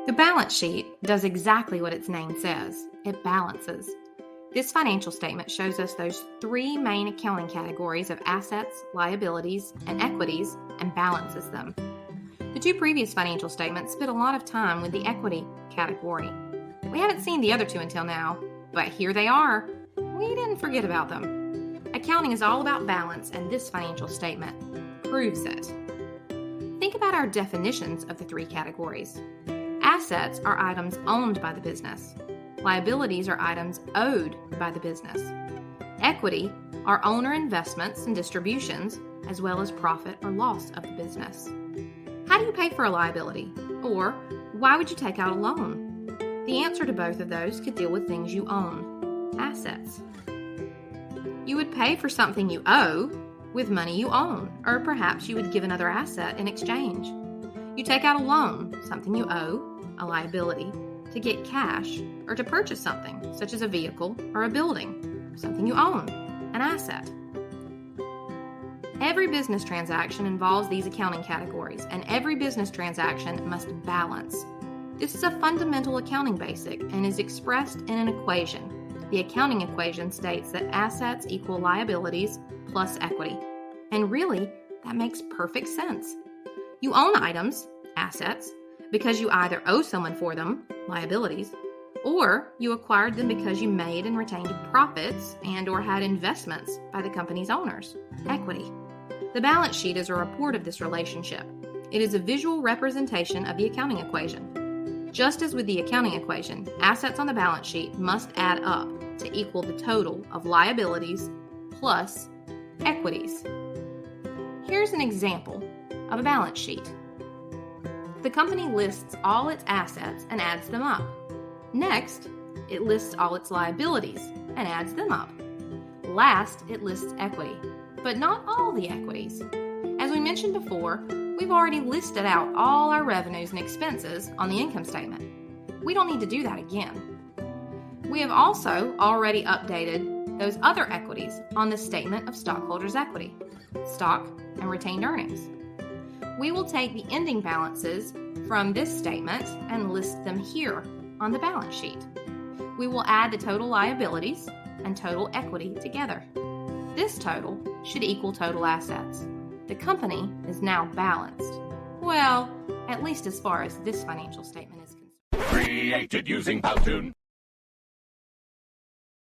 The balance sheet does exactly what its name says. It balances. This financial statement shows us those three main accounting categories of assets, liabilities, and equities and balances them. The two previous financial statements spent a lot of time with the equity category. We haven't seen the other two until now, but here they are. We didn't forget about them. Accounting is all about balance, and this financial statement proves it. Think about our definitions of the three categories. Assets are items owned by the business. Liabilities are items owed by the business. Equity are owner investments and distributions, as well as profit or loss of the business. How do you pay for a liability? Or why would you take out a loan? The answer to both of those could deal with things you own, assets. You would pay for something you owe with money you own, or perhaps you would give another asset in exchange. You take out a loan, something you owe, a liability, to get cash, or to purchase something, such as a vehicle or a building, something you own, an asset. Every business transaction involves these accounting categories, and every business transaction must balance. This is a fundamental accounting basic and is expressed in an equation. The accounting equation states that assets equal liabilities plus equity. And really, that makes perfect sense. You own items, assets, because you either owe someone for them, liabilities, or you acquired them because you made and retained profits and or had investments by the company's owners, equity. The balance sheet is a report of this relationship. It is a visual representation of the accounting equation. Just as with the accounting equation, assets on the balance sheet must add up to equal the total of liabilities plus equities. Here's an example of a balance sheet. The company lists all its assets and adds them up. Next, it lists all its liabilities and adds them up. Last, it lists equity, but not all the equities. As we mentioned before, we've already listed out all our revenues and expenses on the income statement. We don't need to do that again. We have also already updated those other equities on the statement of stockholders' equity, stock and retained earnings. We will take the ending balances from this statement and list them here on the balance sheet. We will add the total liabilities and total equity together. This total should equal total assets. The company is now balanced. Well, at least as far as this financial statement is concerned. Created using Powtoon.